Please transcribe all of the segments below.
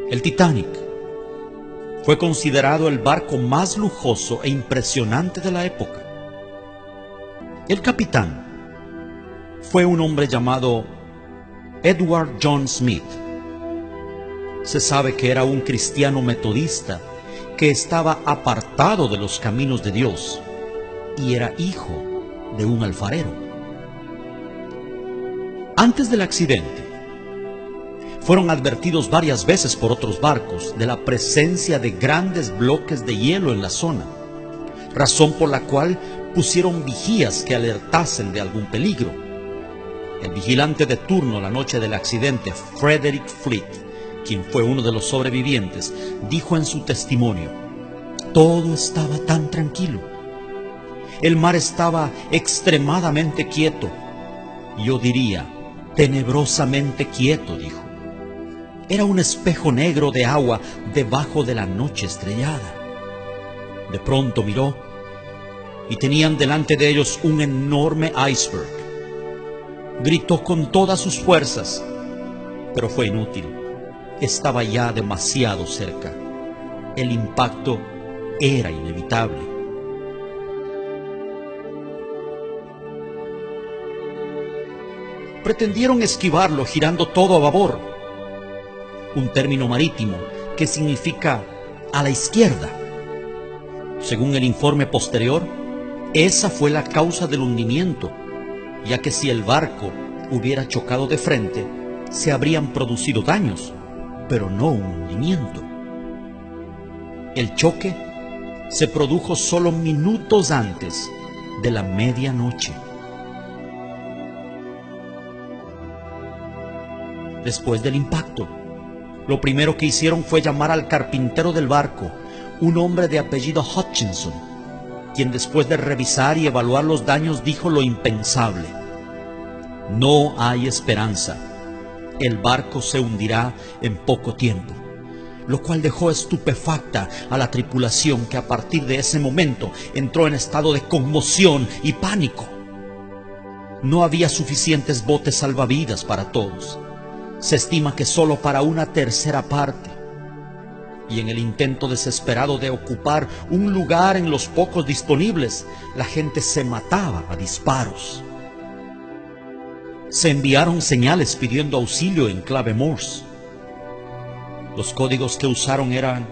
El Titanic fue considerado el barco más lujoso e impresionante de la época. El capitán fue un hombre llamado Edward John Smith. Se sabe que era un cristiano metodista que estaba apartado de los caminos de Dios y era hijo de un alfarero. Antes del accidente, fueron advertidos varias veces por otros barcos de la presencia de grandes bloques de hielo en la zona, razón por la cual pusieron vigías que alertasen de algún peligro. El vigilante de turno la noche del accidente, Frederick Fleet, quien fue uno de los sobrevivientes, dijo en su testimonio: todo estaba tan tranquilo. El mar estaba extremadamente quieto. Yo diría, tenebrosamente quieto, dijo. Era un espejo negro de agua debajo de la noche estrellada. De pronto miró y tenían delante de ellos un enorme iceberg. Gritó con todas sus fuerzas, pero fue inútil. Estaba ya demasiado cerca. El impacto era inevitable. Pretendieron esquivarlo girando todo a babor, un término marítimo que significa a la izquierda. Según el informe posterior, esa fue la causa del hundimiento, ya que si el barco hubiera chocado de frente, se habrían producido daños, pero no un hundimiento. El choque se produjo solo minutos antes de la medianoche. Después del impacto, lo primero que hicieron fue llamar al carpintero del barco, un hombre de apellido Hutchinson, quien después de revisar y evaluar los daños dijo lo impensable: no hay esperanza, el barco se hundirá en poco tiempo, lo cual dejó estupefacta a la tripulación, que a partir de ese momento entró en estado de conmoción y pánico. No había suficientes botes salvavidas para todos. Se estima que solo para una tercera parte. Y en el intento desesperado de ocupar un lugar en los pocos disponibles, la gente se mataba a disparos. Se enviaron señales pidiendo auxilio en clave Morse. Los códigos que usaron eran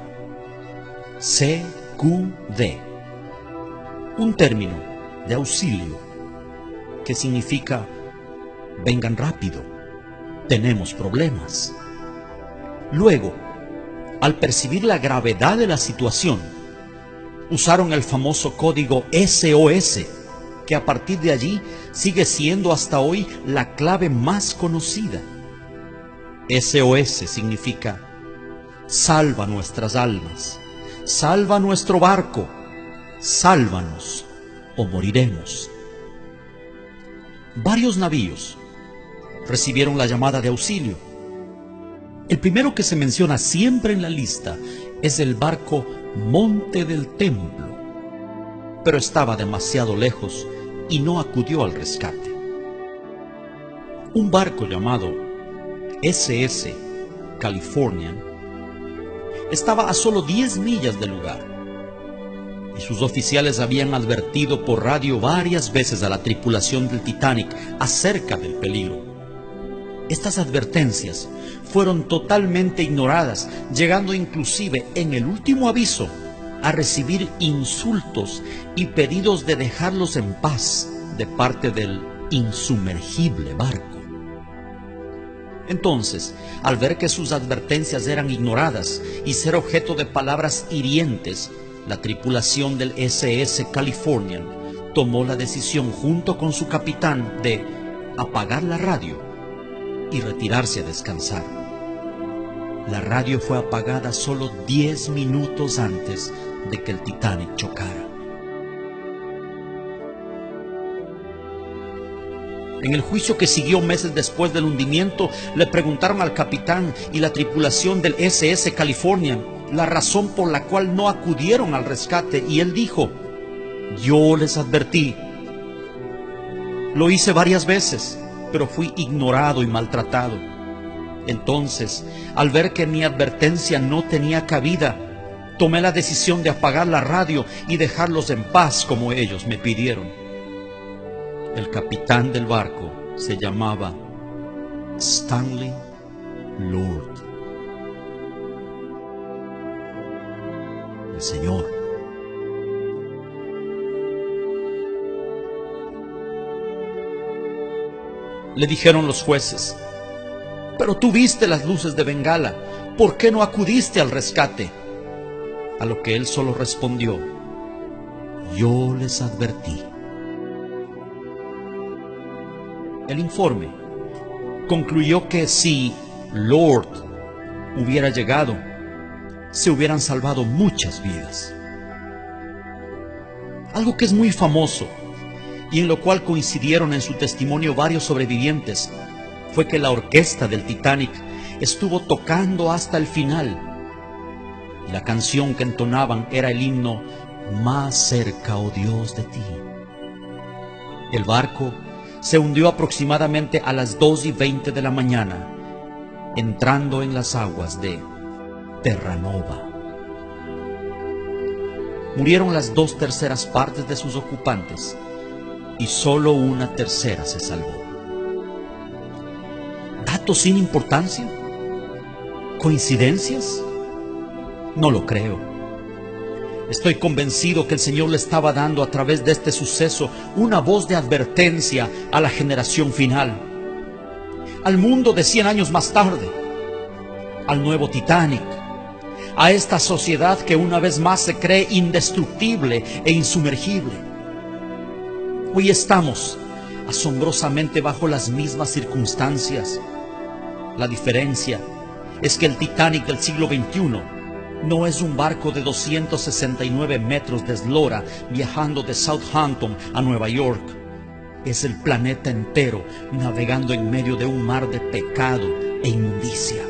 CQD, un término de auxilio que significa vengan rápido, tenemos problemas. Luego, al percibir la gravedad de la situación, usaron el famoso código SOS, que a partir de allí sigue siendo hasta hoy la clave más conocida. SOS significa salva nuestras almas, salva nuestro barco, sálvanos o moriremos. Varios navíos recibieron la llamada de auxilio. El primero que se menciona siempre en la lista es el barco Monte del Templo, pero estaba demasiado lejos y no acudió al rescate. Un barco llamado SS Californian estaba a solo 10 millas del lugar, y sus oficiales habían advertido por radio varias veces a la tripulación del Titanic acerca del peligro. Estas advertencias fueron totalmente ignoradas, llegando inclusive en el último aviso a recibir insultos y pedidos de dejarlos en paz de parte del insumergible barco. Entonces, al ver que sus advertencias eran ignoradas y ser objeto de palabras hirientes, la tripulación del SS Californian tomó la decisión junto con su capitán de apagar la radio y retirarse a descansar. La radio fue apagada solo 10 minutos antes de que el Titanic chocara. En el juicio que siguió meses después del hundimiento, le preguntaron al capitán y la tripulación del SS Californian la razón por la cual no acudieron al rescate, y él dijo: yo les advertí. Lo hice varias veces, pero fui ignorado y maltratado. Entonces, al ver que mi advertencia no tenía cabida, tomé la decisión de apagar la radio y dejarlos en paz como ellos me pidieron. El capitán del barco se llamaba Stanley Lord. El Señor. Le dijeron los jueces: pero tú viste las luces de Bengala, ¿por qué no acudiste al rescate? A lo que él solo respondió: yo les advertí. El informe concluyó que si Lord hubiera llegado, se hubieran salvado muchas vidas. Algo que es muy famoso y en lo cual coincidieron en su testimonio varios sobrevivientes fue que la orquesta del Titanic estuvo tocando hasta el final, y la canción que entonaban era el himno Más cerca, oh Dios, de ti. El barco se hundió aproximadamente a las 2:20 de la mañana, entrando en las aguas de Terranova. Murieron las 2/3 partes de sus ocupantes y solo 1/3 se salvó. ¿Datos sin importancia? ¿Coincidencias? No lo creo. Estoy convencido que el Señor le estaba dando a través de este suceso una voz de advertencia a la generación final, al mundo de 100 años más tarde, al nuevo Titanic, a esta sociedad que una vez más se cree indestructible e insumergible. Hoy estamos asombrosamente bajo las mismas circunstancias. La diferencia es que el Titanic del siglo XXI no es un barco de 269 metros de eslora viajando de Southampton a Nueva York. Es el planeta entero navegando en medio de un mar de pecado e inmundicia.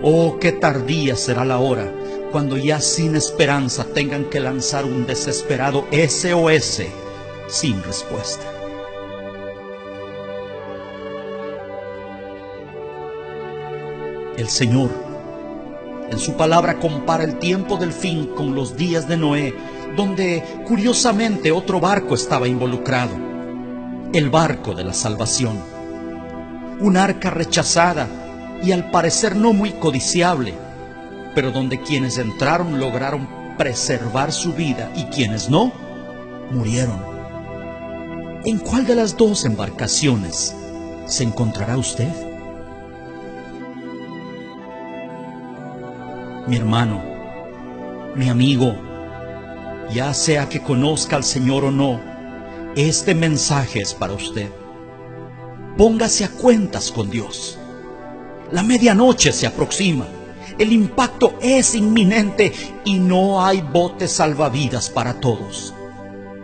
Oh, qué tardía será la hora cuando ya sin esperanza tengan que lanzar un desesperado SOS sin respuesta. El Señor, en su palabra, compara el tiempo del fin con los días de Noé, donde curiosamente otro barco estaba involucrado, el barco de la salvación. Un arca rechazada y al parecer no muy codiciable, pero donde quienes entraron lograron preservar su vida y quienes no, murieron. ¿En cuál de las dos embarcaciones se encontrará usted? Mi hermano, mi amigo, ya sea que conozca al Señor o no, este mensaje es para usted. Póngase a cuentas con Dios. La medianoche se aproxima, el impacto es inminente y no hay botes salvavidas para todos.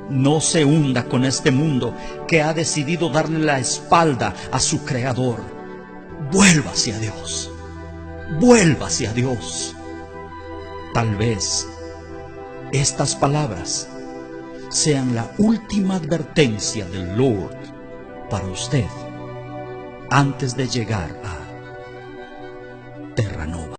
No se hunda con este mundo que ha decidido darle la espalda a su Creador. Vuélvase a Dios, vuélvase a Dios. Tal vez estas palabras sean la última advertencia del Lord para usted antes de llegar a Terranova.